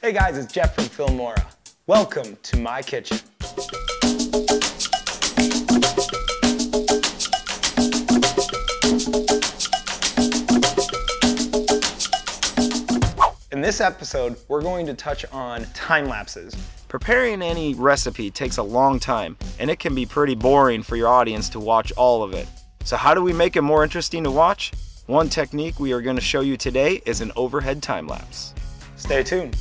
Hey guys, it's Jeff from Filmora. Welcome to my kitchen. In this episode, we're going to touch on time lapses. Preparing any recipe takes a long time, and it can be pretty boring for your audience to watch all of it. So how do we make it more interesting to watch? One technique we are going to show you today is an overhead time lapse. Stay tuned.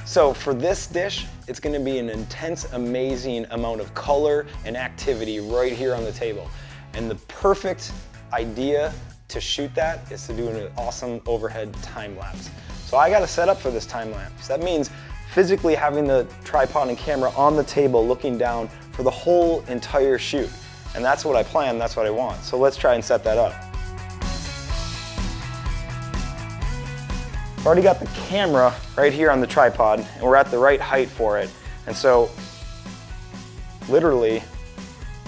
So for this dish, it's going to be an intense, amazing amount of color and activity right here on the table. And the perfect idea to shoot that is to do an awesome overhead time lapse. So I got to set up for this time lapse. That means physically having the tripod and camera on the table looking down for the whole entire shoot. And that's what I plan, that's what I want. So let's try and set that up. I've already got the camera right here on the tripod and we're at the right height for it. And so literally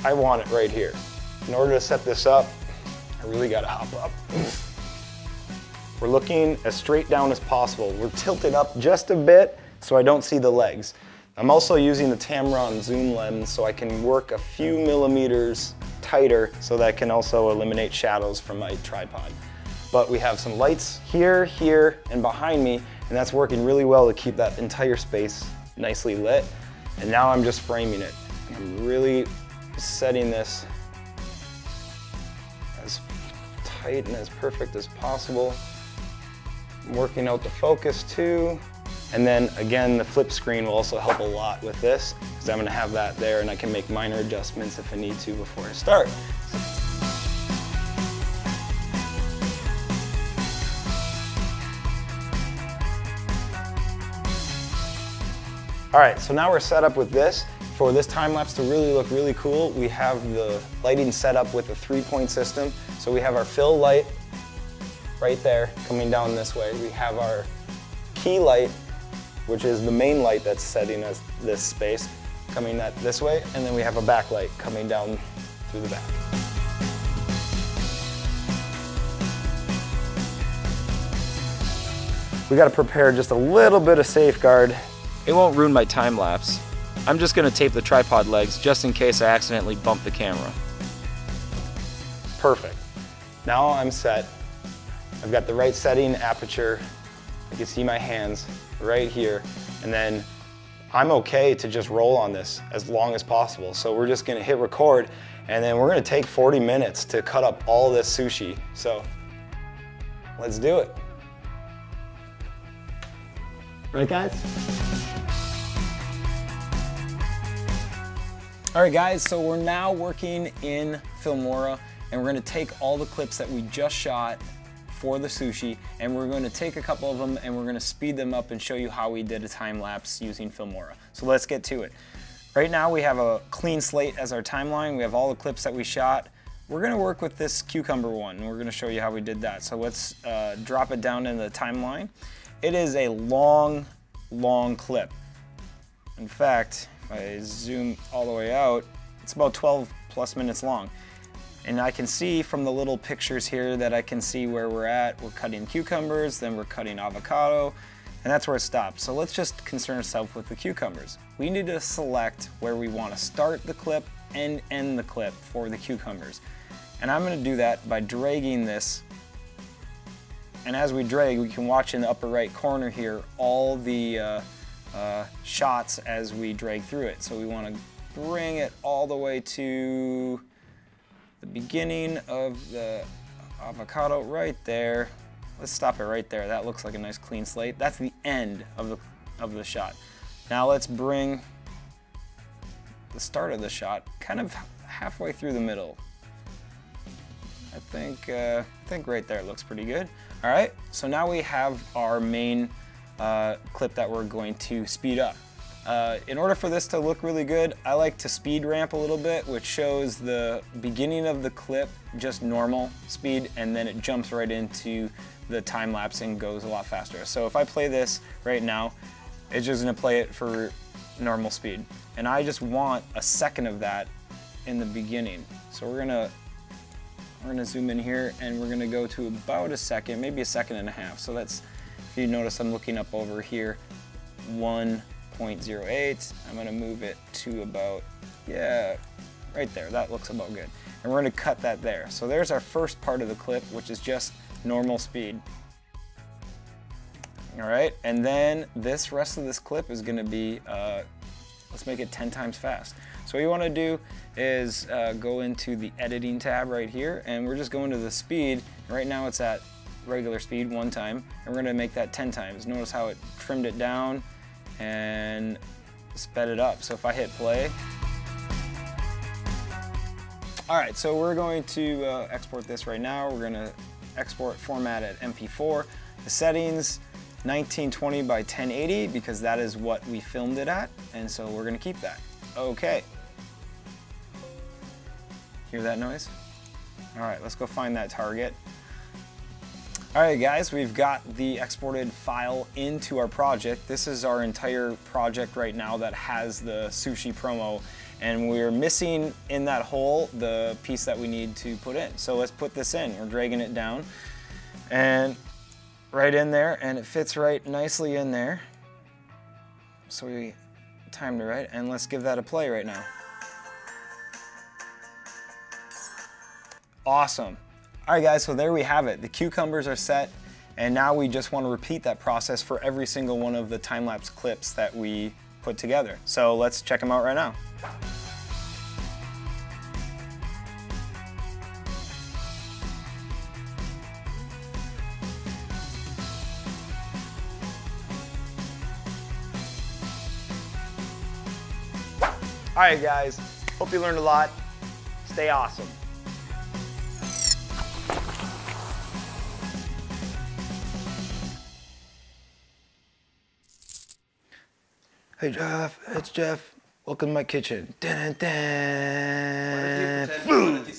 I want it right here. In order to set this up, I really gotta hop up. We're looking as straight down as possible. We're tilted up just a bit so I don't see the legs. I'm also using the Tamron zoom lens so I can work a few millimeters tighter so that I can also eliminate shadows from my tripod. But we have some lights here, here, and behind me, and that's working really well to keep that entire space nicely lit. And now I'm just framing it. I'm really setting this as tight and as perfect as possible. I'm working out the focus too. And then again, the flip screen will also help a lot with this because I'm gonna have that there and I can make minor adjustments if I need to before I start. All right, so now we're set up with this. For this time lapse to really look really cool, we have the lighting set up with a 3-point system. So we have our fill light right there coming down this way. We have our key light, which is the main light that's setting us this space, coming this way. And then we have a backlight coming down through the back. We gotta prepare just a little bit of safeguard. It won't ruin my time lapse. I'm just gonna tape the tripod legs just in case I accidentally bump the camera. Perfect. Now I'm set. I've got the right setting, aperture. You can see my hands right here. And then I'm okay to just roll on this as long as possible. So we're just gonna hit record and then we're gonna take 40 minutes to cut up all this sushi. So let's do it. Right, guys? All right, guys, so we're now working in Filmora and we're gonna take all the clips that we just shot for the sushi and we're gonna take a couple of them and we're gonna speed them up and show you how we did a time lapse using Filmora. So let's get to it. Right now we have a clean slate as our timeline. We have all the clips that we shot. We're gonna work with this cucumber one and we're gonna show you how we did that. So let's drop it down in the timeline. It is a long, long clip. In fact, if I zoom all the way out, it's about 12 plus minutes long. And I can see from the little pictures here that I can see where we're at. We're cutting cucumbers, then we're cutting avocado, and that's where it stops. So let's just concern ourselves with the cucumbers. We need to select where we want to start the clip and end the clip for the cucumbers. And I'm going to do that by dragging this. And as we drag, we can watch in the upper right corner here all the shots as we drag through it. So we want to bring it all the way to the beginning of the avocado right there. Let's stop it right there. That looks like a nice clean slate. That's the end of the shot. Now let's bring the start of the shot kind of halfway through the middle. I think right there looks pretty good. All right, so now we have our main clip that we're going to speed up. In order for this to look really good, I like to speed ramp a little bit, which shows the beginning of the clip just normal speed, and then it jumps right into the time lapse and goes a lot faster. So if I play this right now, it's just gonna play it for normal speed. And I just want a second of that in the beginning. So we're gonna we're gonna zoom in here and we're gonna go to about a second, maybe a second and a half. So that's, if you notice, I'm looking up over here, 1.08. I'm gonna move it to about, yeah, right there. That looks about good. And we're gonna cut that there. So there's our first part of the clip, which is just normal speed. All right, and then this rest of this clip is gonna be, let's make it 10 times fast. So what you wanna do is go into the editing tab right here, and we're just going to the speed. Right now it's at regular speed 1 time, and we're gonna make that 10 times. Notice how it trimmed it down and sped it up. So if I hit play. All right, so we're going to export this right now. We're gonna export format at MP4. The settings, 1920 by 1080, because that is what we filmed it at, and so we're gonna keep that. Okay. Hear that noise? All right, let's go find that target. All right, guys, we've got the exported file into our project. This is our entire project right now that has the sushi promo, and we're missing in that hole the piece that we need to put in. So let's put this in. We're dragging it down, and right in there, and it fits right nicely in there. So we timed it right, and let's give that a play right now. Awesome. All right, guys, so there we have it. The cucumbers are set, and now we just want to repeat that process for every single one of the time-lapse clips that we put together. So let's check them out right now. All right, guys, hope you learned a lot. Stay awesome. Hey Jeff, it's Jeff. Welcome to my kitchen. Dun, dun, dun. Food.